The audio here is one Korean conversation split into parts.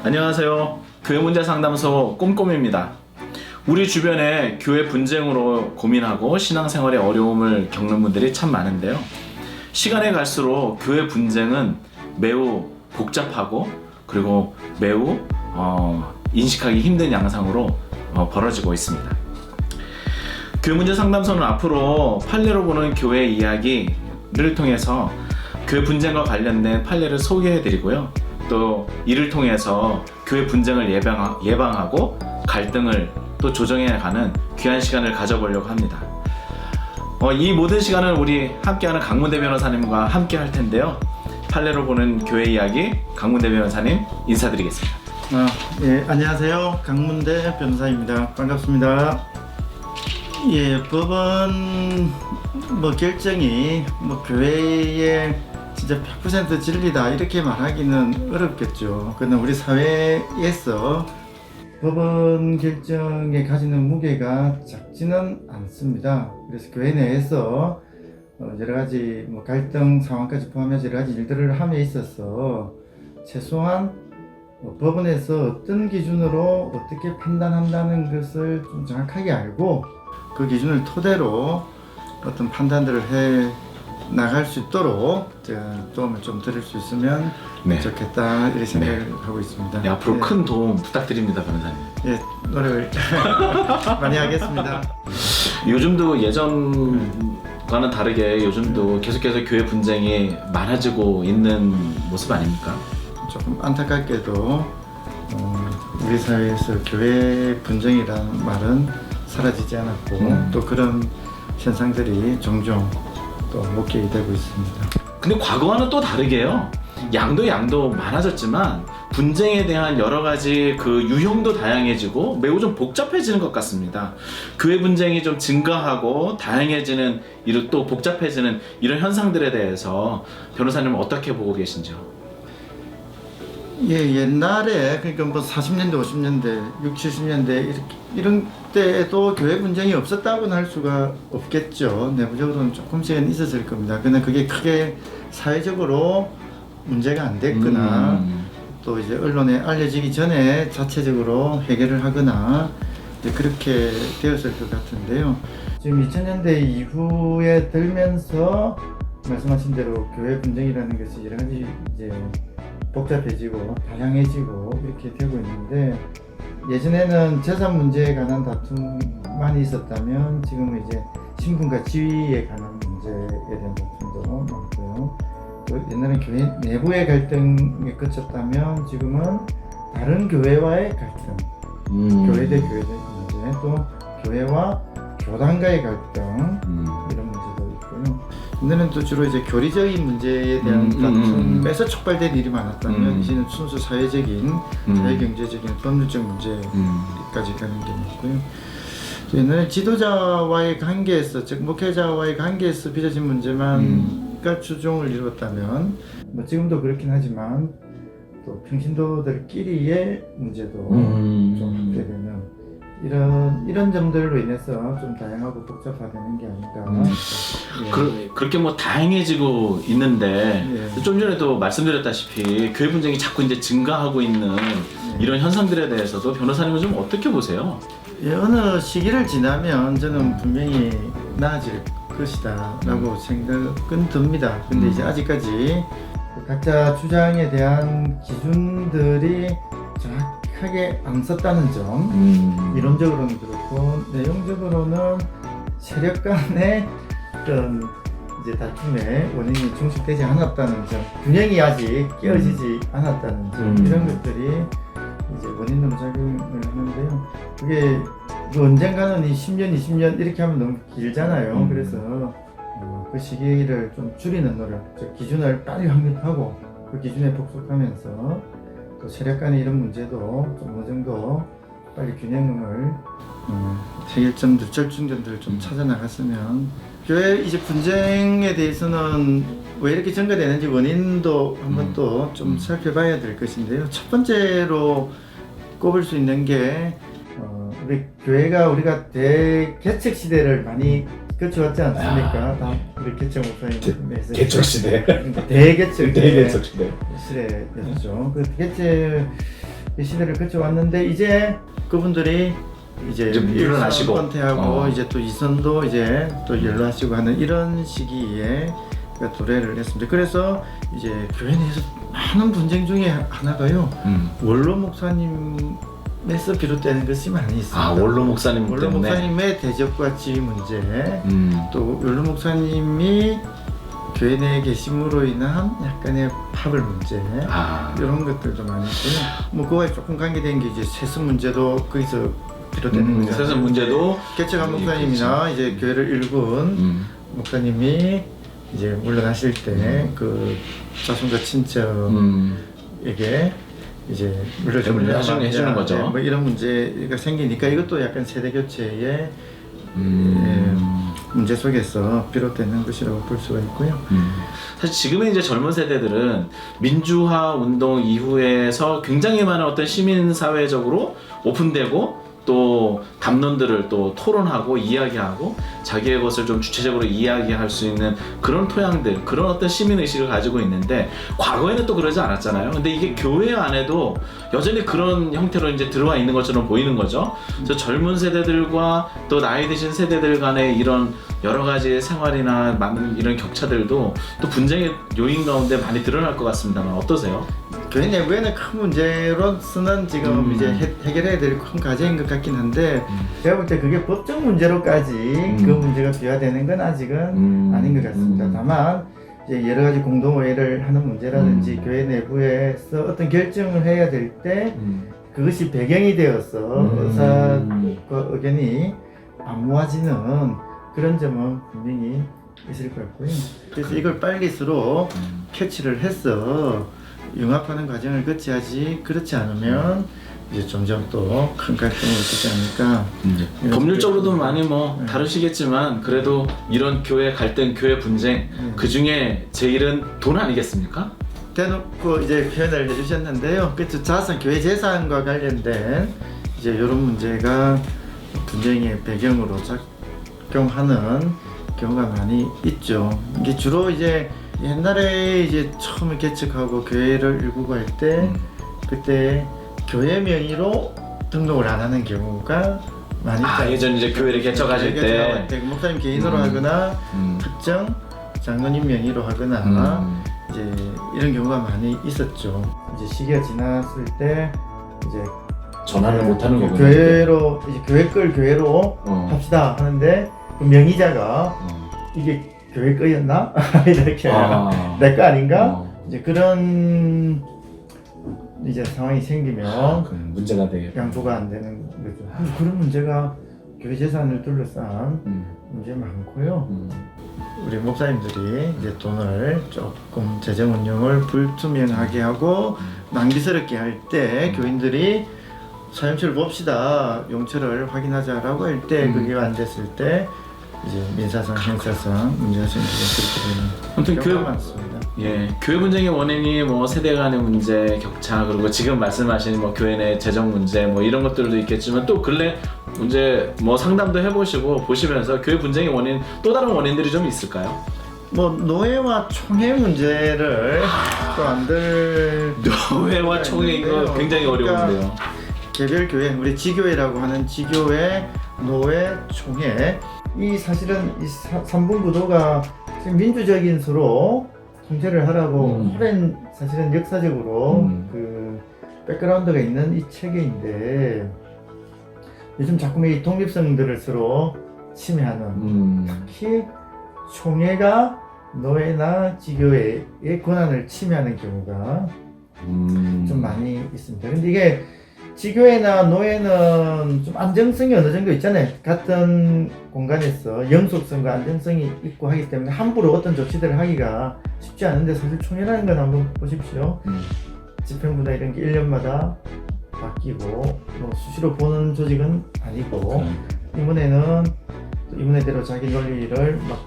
안녕하세요. 교회 문제 상담소 꼼꼼입니다. 우리 주변에 교회 분쟁으로 고민하고 신앙생활에 어려움을 겪는 분들이 참 많은데요. 시간이 갈수록 교회 분쟁은 매우 복잡하고 그리고 매우 인식하기 힘든 양상으로 벌어지고 있습니다. 교회 문제 상담소는 앞으로 판례로 보는 교회 이야기를 통해서 교회 분쟁과 관련된 판례를 소개해드리고요. 또 이를 통해서 교회 분쟁을 예방하고 갈등을 또 조정해가는 귀한 시간을 가져보려고 합니다. 이 모든 시간은 우리 함께하는 강문대 변호사님과 함께 할 텐데요. 판례로 보는 교회 이야기 강문대 변호사님 인사드리겠습니다. 예, 안녕하세요. 강문대 변호사입니다. 반갑습니다. 예, 법원 결정이 교회의 진짜 100% 진리다 이렇게 말하기는 어렵겠죠. 그러나 우리 사회에서 법원 결정에 가지는 무게가 작지는 않습니다. 그래서 교회 내에서 여러 가지 갈등 상황까지 포함해서 여러 가지 일들을 함에 있어서 최소한 법원에서 어떤 기준으로 어떻게 판단한다는 것을 좀 정확하게 알고 그 기준을 토대로 어떤 판단들을 해 나갈 수 있도록 도움을 좀 드릴 수 있으면 좋겠다 이렇게 생각을 하고 있습니다. 네, 앞으로 큰 도움 부탁드립니다, 변호사님. 예, 노력을 많이 하겠습니다. 요즘도 예전과는 다르게 요즘도 계속해서 교회 분쟁이 많아지고 있는 모습 아닙니까? 조금 안타깝게도 우리 사회에서 교회 분쟁이라는 말은 사라지지 않았고 또 그런 현상들이 종종 또 목격이 되고 있습니다. 근데 과거와는 또 다르게요. 양도 많아졌지만 분쟁에 대한 여러 가지 그 유형도 다양해지고 매우 좀 복잡해지는 것 같습니다. 교회 분쟁이 좀 증가하고 다양해지는 또 복잡해지는 이런 현상들에 대해서 변호사님은 어떻게 보고 계신지요? 예, 옛날에 그러니까 40년대, 50년대, 60, 70년대 이런 때에도 교회 분쟁이 없었다고는 할 수가 없겠죠. 내부적으로는 조금씩은 있었을 겁니다. 그러나 그게 크게 사회적으로 문제가 안 됐거나 또 이제 언론에 알려지기 전에 자체적으로 해결을 하거나 이제 그렇게 되었을 것 같은데요. 지금 2000년대 이후에 들면서 말씀하신 대로 교회 분쟁이라는 것이 여러 가지 이제 복잡해지고 다양해지고 이렇게 되고 있는데 예전에는 재산 문제에 관한 다툼만 있었다면 지금은 이제 신분과 지위에 관한 문제에 대한 다툼도 많고요. 또 옛날엔 교회 내부의 갈등에 그쳤다면 지금은 다른 교회와의 갈등, 교회 대 교회 대 문제, 또 교회와 교단과의 갈등 이런 문제도 있고요. 옛날에는 또 주로 이제 교리적인 문제에 대한 다툼에서 촉발된 일이 많았다면 이제는 순수 사회적인, 사회경제적인, 법률적 문제까지 가는 게 있고요. 옛날에 지도자와의 관계에서, 즉 목회자와의 관계에서 빚어진 문제만가 주종을 이루었다면 지금도 그렇긴 하지만 또 평신도들끼리의 문제도 좀 하게 되면 이런 점들로 인해서 좀 다양하고 복잡화되는 게 아닌가. 그렇게 다양해지고 있는데 좀 전에도 말씀드렸다시피 교회 분쟁이 자꾸 이제 증가하고 있는 이런 현상들에 대해서도 변호사님은 좀 어떻게 보세요? 어느 시기를 지나면 저는 분명히 나아질 것이다 라고 생각은 듭니다. 근데 이제 아직까지 각자 주장에 대한 기준들이 정확하게 안 썼다는 점, 이론적으로는 그렇고 내용적으로는 세력 간의 어떤 이제 다툼의 원인이 중식되지 않았다는 점, 균형이 아직 깨어지지 않았다는 점, 이런 것들이 이제 원인으로 작용을 하는데요. 그게 언젠가는 10년, 20년 이렇게 하면 너무 길잖아요. 그래서 그 시기를 좀 줄이는 노력, 즉 기준을 빨리 확립하고 그 기준에 복속하면서 또 세력 간의 이런 문제도 좀 어느 정도 빨리 균형을 해결점들, 절충점들을 좀 찾아 나갔으면 교회 이제 분쟁에 대해서는 왜 이렇게 증가되는지 원인도 한번 또 좀 살펴봐야 될 것인데요. 첫 번째로 꼽을 수 있는 게 우리 교회가 우리가 대개척 시대를 많이 거쳐왔지 않습니까? 다 우리 개척 목사님에서 개척 시대. 대개척 대개척 시대. 시대였죠. 그 개척 그 시대를 거쳐왔는데 이제 그분들이 이제 물러나시고 은퇴하고 이제 또 이선도 이제 또 연로하시고 하는 이런 시기에 도래를 했습니다. 그래서 이제 교회 내에서 많은 분쟁 중에 하나가요. 원로 목사님에서 비롯되는 것이 많이 있습니다. 원로 목사님 원로 때문에. 목사님의 대접과 지위 문제, 또 원로 목사님이 교회 내에 계심으로 인한 약간의 파벌 문제 이런 것들도 많이 있고요. 뭐 그거에 조금 관계된 게 이제 세습 문제도 거기서 비롯되는 거죠. 세습 문제도 개척한 목사님이나 이제 교회를 일군 목사님이 이제 물러나실 때 그 자손과 친척에게 이제 물려주는 해주는 거죠. 뭐 이런 문제가 생기니까 이것도 약간 세대 교체의 문제 속에서 비롯되는 것이라고 볼 수가 있고요. 사실 지금의 이제 젊은 세대들은 민주화 운동 이후에서 굉장히 많은 어떤 시민 사회적으로 오픈되고 또 담론들을 또 토론하고 이야기하고 자기의 것을 좀 주체적으로 이야기할 수 있는 그런 토양들, 그런 어떤 시민 의식을 가지고 있는데 과거에는 또 그러지 않았잖아요. 근데 이게 교회 안에도 여전히 그런 형태로 이제 들어와 있는 것처럼 보이는 거죠. 그래서 젊은 세대들과 또 나이 드신 세대들 간의 이런 여러 가지 생활이나 많은 이런 격차들도 또 분쟁의 요인 가운데 많이 드러날 것 같습니다만 어떠세요? 교회 내부에는 큰 문제로서는 지금 이제 해결해야 될 큰 과제인 것 같긴 한데 제가 볼 때 그게 법적 문제로까지 그 문제가 비화되는 건 아직은 아닌 것 같습니다. 다만 이제 여러 가지 공동오해를 하는 문제라든지 교회 내부에서 어떤 결정을 해야 될 때 그것이 배경이 되어서 의사과 의견이 안 모아지는 그런 점은 분명히 있을 것 같고요. 그래서 이걸 빨리스로 캐치를 해서 융합하는 과정을 거쳐야지 그렇지 않으면 이제 점점 또 큰 갈등을 겪지 않을까. 법률적으로도 많이 뭐 다루시겠지만 그래도 이런 교회 갈등, 교회 분쟁 그 중에 제일은 돈 아니겠습니까? 대놓고 이제 표현을 해주셨는데요. 그렇죠. 자산, 교회 재산과 관련된 이제 이런 문제가 분쟁의 배경으로 작용하는 경우가 많이 있죠. 이게 주로 이제 옛날에 이제 처음에 개척하고 교회를 일구고 할 때 그때 교회 명의로 등록을 안 하는 경우가 많이 있잖아요. 예전 이제 교회를 개척하실 때 목사님 개인으로 하거나 특정 장로님 명의로 하거나 이제 이런 경우가 많이 있었죠. 이제 시기가 지났을 때 이제 전환을 못 하는 거군요. 교회로 이제 교회 걸 교회로 합시다 하는데 그 명의자가 이게 교회 거였나? 이렇게 내 거 아닌가? 이제 그런 이제 상황이 생기면 문제가 되게 양보가 안 되는 거죠. 그런 문제가 교회 재산을 둘러싼 문제 많고요. 우리 목사님들이 이제 돈을 조금 재정 운영을 불투명하게 하고 낭비스럽게 할 때 교인들이 사용처를 봅시다, 용처를 확인하자라고 할 때 그게 안 됐을 때 이제 민사상, 형사상 문제가 생기고 그렇게 되는 경우가 많습니다. 예, 교회 분쟁의 원인이 뭐 세대 간의 문제, 격차, 그리고 지금 말씀하신 뭐 교회 내 재정 문제 뭐 이런 것들도 있겠지만 또 근래 문제 뭐 상담도 해보시고 보시면서 교회 분쟁의 원인 또 다른 원인들이 좀 있을까요? 뭐 노예와 총회 문제를 또 안들 노예와 총회 이거 굉장히 어려운데요. 개별 교회, 우리 지교회라고 하는 지교회, 노예, 총회 이 사실은 이 3분 구도가 민주적인 수로 통제를 하라고 오랜 사실은 역사적으로 그 백그라운드가 있는 이 체계인데 요즘 자꾸 이 독립성들을 서로 침해하는 특히 총회가 노예나 지교회의 권한을 침해하는 경우가 좀 많이 있습니다. 근데 이게 지교회나 노예는 좀 안정성이 어느 정도 있잖아요. 같은 공간에서 영속성과 안정성이 있고 하기 때문에 함부로 어떤 조치들을 하기가 쉽지 않은데 사실 총회라는 건 한번 보십시오. 집행부나 이런 게 1년마다 바뀌고 뭐 수시로 보는 조직은 아니고 이번에는 또 이번에대로 자기 논리를 막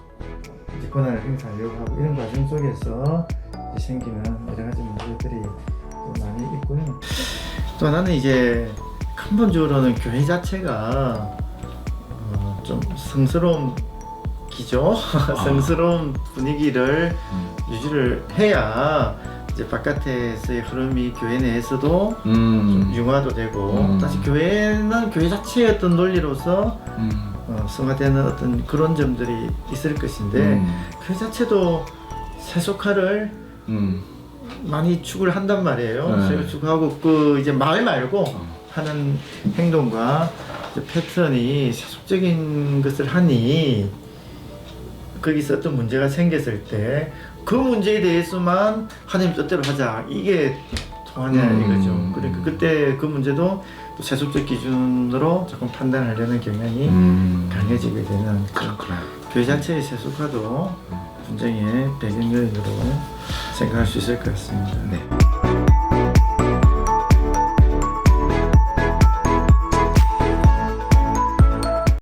이제 권한을 행사하려고 하고 이런 과정 속에서 이제 생기는 여러 가지 문제들이 좀 많이 있고요. 또 하나는 이제 근본적으로는 교회 자체가 좀 성스러운 기조, 성스러운 분위기를 유지를 해야 이제 바깥에서의 흐름이 교회 내에서도 좀 음. 융화도 되고 다시 교회는 교회 자체의 어떤 논리로서 승화되는 어떤 그런 점들이 있을 것인데 교회 자체도 세속화를 많이 추구를 한단 말이에요. 네. 세속 추구하고 그 이제 말 말고 하는 행동과 이제 패턴이 세속적인 것을 하니 거기서 어떤 문제가 생겼을 때 그 문제에 대해서만 하나님 뜻대로 하자 이게 통하냐 이거죠. 그러니까 그때 그 문제도 또 세속적 기준으로 조금 판단하려는 경향이 강해지게 되는 그렇구나. 교회 자체의 세속화도 분쟁의 배경요인으로 생각할 수 있을 것 같습니다. 네.